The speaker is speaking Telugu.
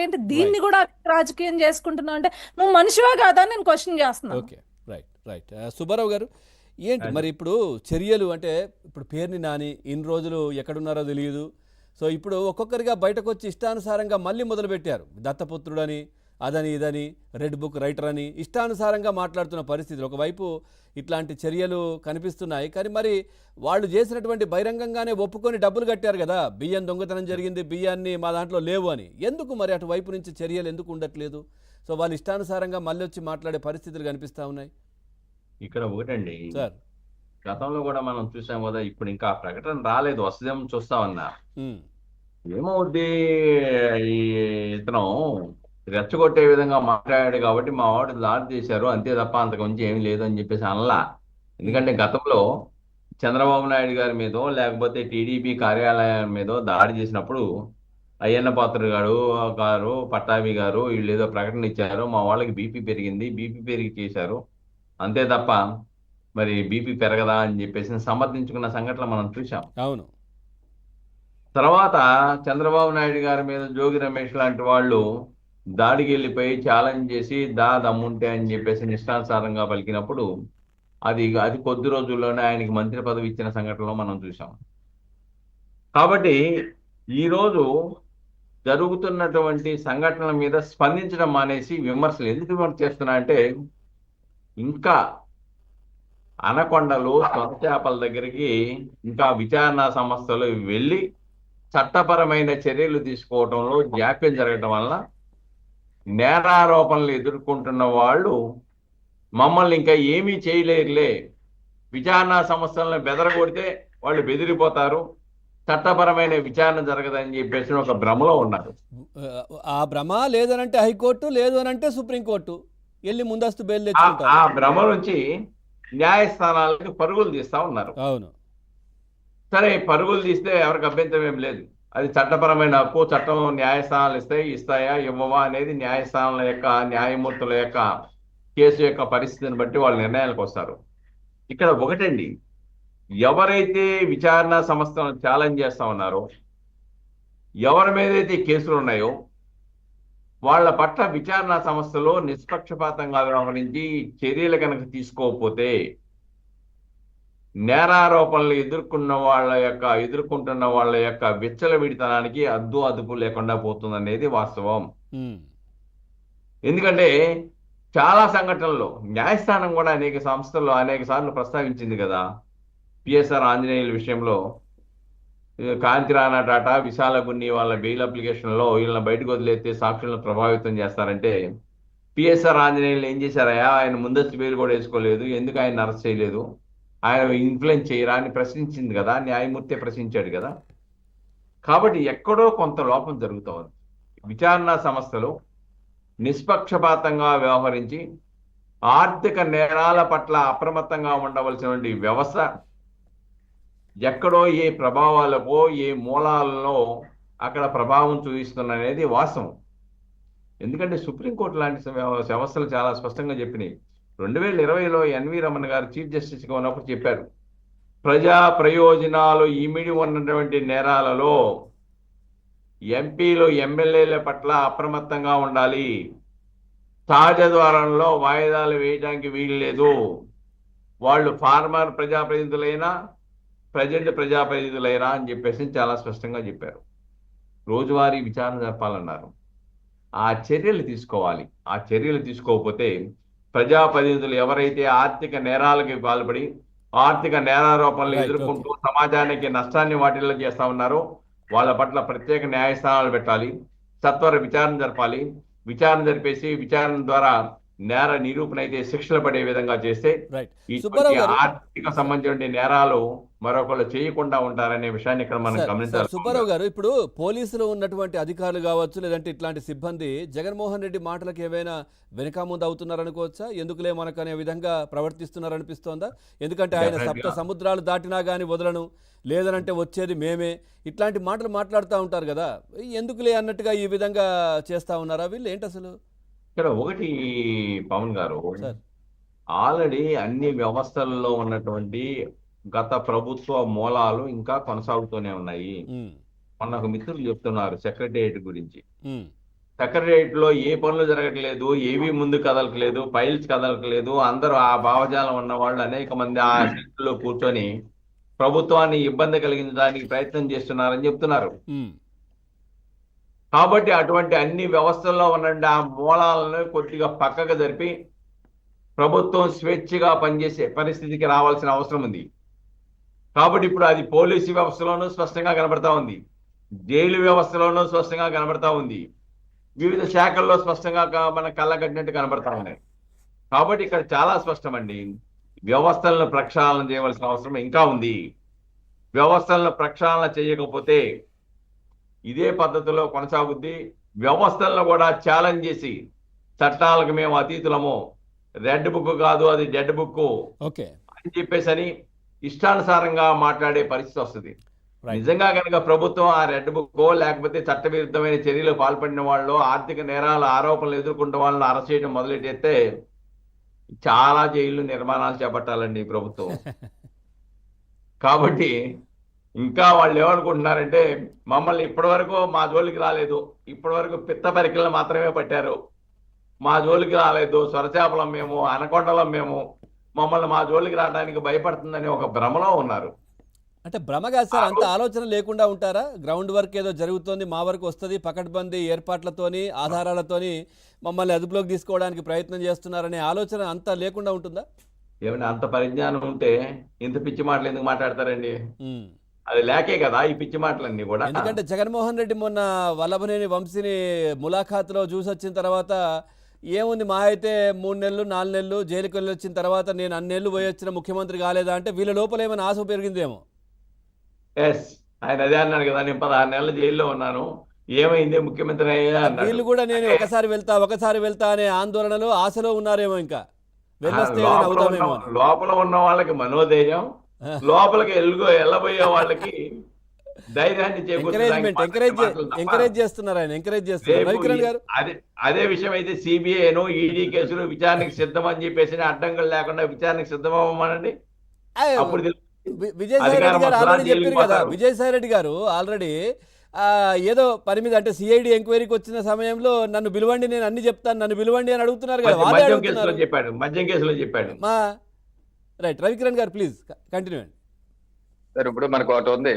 ఏంటి దీన్ని రైట్. కూడా రాజకీయం చేసుకుంటున్నావు అంటే నువ్వు మనిషివా కాదా అని నేను క్వశ్చన్ చేస్తున్నాను. ఓకే. రైట్. రైట్. సుబ్బారావు గారు, ఏంటి అది మరి ఇప్పుడు చర్యలు అంటే ఇప్పుడు పేరుని నాని ఇన్ని రోజులు ఎక్కడున్నారో తెలియదు. సో ఇప్పుడు ఒక్కొక్కరిగా బయటకు వచ్చి ఇష్టానుసారంగా మళ్ళీ మొదలుపెట్టారు. దత్తపుత్రుడని, అదని ఇదని, రెడ్ బుక్ రైటర్ అని ఇష్టానుసారంగా మాట్లాడుతున్న పరిస్థితులు ఒకవైపు ఇట్లాంటి చర్యలు కనిపిస్తున్నాయి. కానీ మరి వాళ్ళు చేసినటువంటి బహిరంగంగానే ఒప్పుకొని డబ్బులు కట్టారు కదా, బియ్యం దొంగతనం జరిగింది, బియ్యాన్ని మా దాంట్లో లేవు అని. ఎందుకు మరి అటువైపు నుంచి చర్యలు ఎందుకు ఉండట్లేదు? సో వాళ్ళు ఇష్టానుసారంగా మళ్ళీ వచ్చి మాట్లాడే పరిస్థితులు కనిపిస్తూ ఉన్నాయి ఇక్కడ ఒకటండి. సార్. గతంలో కూడా మనం చూసాం కదా, ఇప్పుడు ఇంకా ఆ ప్రకటన రాలేదు, వస్తుందేమో చూస్తామన్నా. ఉమ్, ఏమవుద్ది, ఈ ఇతను రెచ్చగొట్టే విధంగా మాట్లాడాడు కాబట్టి మా వాడు దాడి చేశారు అంతే తప్ప అంతకు మించి ఏమీ లేదు అని చెప్పేసి అనలా. ఉమ్, ఎందుకంటే గతంలో చంద్రబాబు నాయుడు గారి మీదో లేకపోతే టీడీపీ కార్యాలయం మీదో దాడి చేసినప్పుడు అయ్యన్న పాత్ర గారు పట్టాభి గారు వీళ్ళు ఏదో ప్రకటన ఇచ్చారు, మా వాళ్ళకి బీపీ పెరిగింది, బీపీ పెరిగి చేశారు అంతే తప్ప మరి బీపీ పెరగదా అని చెప్పేసి సమర్థించుకున్న సంఘటనలు మనం చూసాం. అవును. తర్వాత చంద్రబాబు నాయుడు గారి మీద జోగి రమేష్ లాంటి వాళ్ళు దాడికి వెళ్ళిపోయి ఛాలెంజ్ చేసి దమ్ముంటే అని చెప్పేసి నిష్టానుసారంగా పలికినప్పుడు అది అది కొద్ది రోజుల్లోనే ఆయనకి మంత్రి పదవి ఇచ్చిన సంఘటనలో మనం చూసాం. కాబట్టి ఈరోజు జరుగుతున్నటువంటి సంఘటనల మీద స్పందించడం మానేసి విమర్శలు ఎందుకు విమర్శ చేస్తున్నా అంటే, ఇంకా అనకొండలు సొంత చేపల దగ్గరికి ఇంకా విచారణ సంస్థలు వెళ్ళి చట్టపరమైన చర్యలు తీసుకోవడంలో జాప్యం జరగడం వల్ల నేరారోపణలు ఎదుర్కొంటున్న వాళ్ళు మమ్మల్ని ఇంకా ఏమీ చేయలేరులే, విచారణ సంస్థలను బెదరగొడితే వాళ్ళు బెదిరిపోతారు, చట్టపరమైన విచారణ జరగదని చెప్పేసి ఒక భ్రమలో ఉన్నారు. ఆ భ్రమ లేదనంటే హైకోర్టు, లేదు అనంటే సుప్రీంకోర్టు వెళ్ళి ముందస్తు బెయిల్ ఆ తెచ్చుకుంటారు. భ్రమ నుంచి న్యాయస్థానాలకు పరుగులు తీస్తా ఉన్నారు. అవును. సరే, పరుగులు తీస్తే ఎవరికి అభ్యంతరం ఏం లేదు, అది చట్టపరమైన హక్కు, చట్టం న్యాయస్థానాలు ఇస్తాయా ఇవ్వవా అనేది న్యాయస్థానాల యొక్క న్యాయమూర్తుల యొక్క కేసు యొక్క పరిస్థితిని బట్టి వాళ్ళు నిర్ణయాలకు వస్తారు. ఇక్కడ ఒకటండి, ఎవరైతే విచారణ సంస్థలను ఛాలెంజ్ చేస్తా ఉన్నారో, ఎవరి మీద అయితే కేసులు ఉన్నాయో వాళ్ళ పట్ల విచారణ సంస్థలో నిష్పక్షపాతంగా వ్యవహరించి చర్యలు కనుక తీసుకోకపోతే నేరారోపణలు ఎదుర్కొంటున్న వాళ్ళ యొక్క విచ్చలవిడితనానికి అద్దు అదుపు లేకుండా పోతుందనేది వాస్తవం. ఉమ్, ఎందుకంటే చాలా సంఘటనల్లో న్యాయస్థానం కూడా అనేక సంస్థల్లో అనేక సార్లు ప్రస్తావించింది కదా. పిఎస్ఆర్ ఆంజనేయుల విషయంలో కాంతిరాణా టాటా, విశాల గున్ని వాళ్ళ బెయిల్ అప్లికేషన్లో వీళ్ళని బయటకు వదిలేస్తే సాక్షులను ప్రభావితం చేస్తారంటే పిఎస్ఆర్ ఆంజనేయులు ఏం చేశారయా, ఆయన ముందస్తు బెయిల్ కూడా వేసుకోలేదు, ఎందుకు ఆయన అరెస్ట్ చేయలేదు, ఆయన ఇన్ఫ్లుయెన్స్ చేయరా అని ప్రశ్నించింది కదా, న్యాయమూర్తి ప్రశ్నించాడు కదా. కాబట్టి ఎక్కడో కొంత లోపం జరుగుతూ ఉంది. విచారణ సంస్థలు నిష్పక్షపాతంగా వ్యవహరించి ఆర్థిక నేరాల పట్ల అప్రమత్తంగా ఉండవలసినటువంటి వ్యవస్థ ఎక్కడో ఏ ప్రభావాలకో ఏ మూలాలలో అక్కడ ప్రభావం చూపిస్తుందనేది వాస్తవం. ఎందుకంటే సుప్రీంకోర్టు లాంటి వ్యవస్థలు చాలా స్పష్టంగా చెప్పినాయి. 2020లో ఎన్వి రమణ గారు చీఫ్ జస్టిస్గా ఉన్నప్పుడు చెప్పారు, ప్రజా ప్రయోజనాలు ఇమిడి ఉన్నటువంటి నేరాలలో ఎంపీలు ఎమ్మెల్యేల పట్ల అప్రమత్తంగా ఉండాలి, సహజ ద్వారంలో వాయిదాలు వేయడానికి వీలు లేదు, వాళ్ళు ఫార్మర్ ప్రజాప్రతినిధులైనా ప్రజెంట్ ప్రజాప్రతినిధులైనా అని చెప్పేసి చాలా స్పష్టంగా చెప్పారు. రోజువారీ విచారణ జరపాలన్నారు. ఆ చర్యలు తీసుకోవాలి. ఆ చర్యలు తీసుకోకపోతే ప్రజాప్రతినిధులు ఎవరైతే ఆర్థిక నేరాలకి పాల్పడి ఆర్థిక నేరారోపణలు ఎదుర్కొంటూ సమాజానికి నష్టాన్ని వాటిల్లో చేస్తా ఉన్నారో వాళ్ళ పట్ల ప్రత్యేక న్యాయస్థానాలు పెట్టాలి, సత్వర విచారణ జరపాలి. విచారణ జరిపేసి విచారణ ద్వారా నేర నిరూపణ అయితే శిక్షలు పడే విధంగా చేస్తే ఆర్థిక సంబంధించిన నేరాలు మరొకరు చేయకుండా ఉంటారనే విషయాన్ని ఇక్కడ మనం గమనించాలి. సుబ్బారావు గారు, ఇప్పుడు పోలీసులు ఉన్నటువంటి అధికారులు కావచ్చు, లేదంటే ఇట్లాంటి సిబ్బంది జగన్మోహన్ రెడ్డి మాటలకు ఏవైనా వెనక ముందు అవుతున్నారనుకోవచ్చా? ఎందుకులే మనకు అనే విధంగా ప్రవర్తిస్తున్నారనిపిస్తోందా? ఎందుకంటే ఆయన సప్త సముద్రాలు దాటినా కానీ వదలను, లేదనంటే వచ్చేది మేమే, ఇట్లాంటి మాటలు మాట్లాడుతూ ఉంటారు కదా, ఎందుకులే అన్నట్టుగా ఈ విధంగా చేస్తా ఉన్నారా వీళ్ళు? ఏంటి అసలు ఇక్కడ ఒకటి పవన్ గారు, ఆల్రెడీ అన్ని వ్యవస్థల్లో ఉన్నటువంటి గత ప్రభుత్వ మూలాలు ఇంకా కొనసాగుతూనే ఉన్నాయి. మొన్న ఒక మిత్రులు చెప్తున్నారు సెక్రటేరియట్ గురించి. సెక్రటరియట్లో ఏ పనులు జరగట్లేదు, ఏవి ముందు కదలట్లేదు, ఫైల్స్ కదలట్లేదు. అందరూ ఆ భావజాలం ఉన్న వాళ్ళు అనేక మంది ఆ సీట్లలో కూర్చొని ప్రభుత్వాన్ని ఇబ్బంది కలిగించడానికి ప్రయత్నం చేస్తున్నారని చెప్తున్నారు. ఉమ్. కాబట్టి అటువంటి అన్ని వ్యవస్థల్లో ఉన్న ఆ మూలాలను కొద్దిగా పక్కకు జరిపి ప్రభుత్వం స్వేచ్ఛగా పనిచేసే పరిస్థితికి రావాల్సిన అవసరం ఉంది. కాబట్టి ఇప్పుడు అది పోలీసు వ్యవస్థలోనూ స్పష్టంగా కనబడతా ఉంది, జైలు వ్యవస్థలోనూ స్పష్టంగా కనబడతా ఉంది, వివిధ శాఖల్లో స్పష్టంగా మన కళ్ళగట్టినట్టు కనబడతా ఉన్నాయి. కాబట్టి ఇక్కడ చాలా స్పష్టమండి, వ్యవస్థలను ప్రక్షాళన చేయవలసిన అవసరం ఇంకా ఉంది. వ్యవస్థలను ప్రక్షాళన చేయకపోతే ఇదే పద్ధతిలో కొనసాగుద్ది. వ్యవస్థలను కూడా ఛాలెంజ్ చేసి చట్టాలకు మేము అతీతులము, రెడ్ బుక్ కాదు అది డెడ్ బుక్ ఓకే. అని చెప్పేసి ఇష్టానుసారంగా మాట్లాడే పరిస్థితి వస్తుంది. రైట్. నిజంగా కనుక ప్రభుత్వం ఆ రెడ్ బుక్ లేకపోతే చట్టవిరుద్ధమైన చర్యలు పాల్పడిన వాళ్ళు, ఆర్థిక నేరాల ఆరోపణలు ఎదుర్కొంటున్న వాళ్ళని అరెస్ట్ చేయడం మొదలెట్టేస్తే చాలా జైళ్ళు నిర్మాణాలు చేపట్టాలండి ఈ ప్రభుత్వం. కాబట్టి ఇంకా వాళ్ళు ఏమనుకుంటున్నారంటే, మమ్మల్ని ఇప్పటివరకు మా జోలికి రాలేదు, ఇప్పటివరకు పిత్త పరికలను మాత్రమే పట్టారు, మా జోలికి రాలేదు, సొరచేపలం మేము, అనకొండలం మేము, మమ్మల్ని మా జోలికి రావడానికి భయపడుతుందని ఒక భ్రమలో ఉన్నారు. అంటే భ్రమ కాదు సార్, అంత ఆలోచన లేకుండా ఉంటారా? గ్రౌండ్ వర్క్ ఏదో జరుగుతోంది, మా వరకు వస్తుంది, పకడ్బందీ ఏర్పాట్లతోని ఆధారాలతోని మమ్మల్ని అదుపులోకి తీసుకోవడానికి ప్రయత్నం చేస్తున్నారనే ఆలోచన అంత లేకుండా ఉంటుందా? ఏమైనా అంత పరిజ్ఞానం ఉంటే ఇంత పిచ్చి మాటలు ఎందుకు మాట్లాడతారండి? ఉమ్. అది లేకే కదా ఈ పిచ్చి మాటలన్నీ కూడా. ఎందుకంటే జగన్మోహన్ రెడ్డి మొన్న వల్లభనేని వంశీని ములాఖాత్లో చూసి వచ్చిన తర్వాత ఏముంది, మా అయితే 3 నెలలు 4 నెలలు జైలుకి వెళ్ళి వచ్చిన తర్వాత నేను అన్నేళ్ళు పోయి వచ్చిన ముఖ్యమంత్రి కాలేదా అంటే వీళ్ళ లోపల ఏమైనా ఆశ పెరిగిందేమో. ఎస్, ఆయన అదే అన్నాడు కదా, నేను 16 నెలలు జైల్లో ఉన్నాను, ఏమైంది ముఖ్యమంత్రి అయ్యా అన్నాడు. వీళ్ళు కూడా నేను ఒకసారి వెళ్తా అనే ఆందోళనలో ఆశలో ఉన్నారేమో, ఇంకా వెళ్ళొస్తే ఏదైనా అవుతామేమో అని. లోపల ఉన్న వాళ్ళకి మనోధైర్యం, లోపలికి వెళ్ళబోయే వాళ్ళకి ధైర్యాన్ని ఎంకరేజ్ చేస్తున్నారు ఆయన, ఎంకరేజ్ చేస్తున్నారు రవికిరణ్ గారు. అదే విషయం అయితే సిబిఐను ఈడీ కేసులు విచారణకు సిద్ధమని చెప్పేసి అడ్డంకులు లేకుండా విచారణకు సిద్ధమవ్వమనండి. అప్పుడు విజయసాయి రెడ్డి గారు ఆల్రెడీ చెప్పారు కదా, విజయసాయి రెడ్డి గారు ఆల్రెడీ ఏదో పని మీద అంటే సిఐడి ఎంక్వైరీకి వచ్చిన సమయంలో నన్ను పిలవండి, నేను అన్ని చెప్తాను, నన్ను పిలవండి అని అడుగుతున్నారు కదా. మద్యం కేసులో చెప్పాడు. రైట్, రవికిరణ్ గారు ప్లీజ్ కంటిన్యూ అండి. సార్ ఇప్పుడు మనకు ఒకటి ఉంది,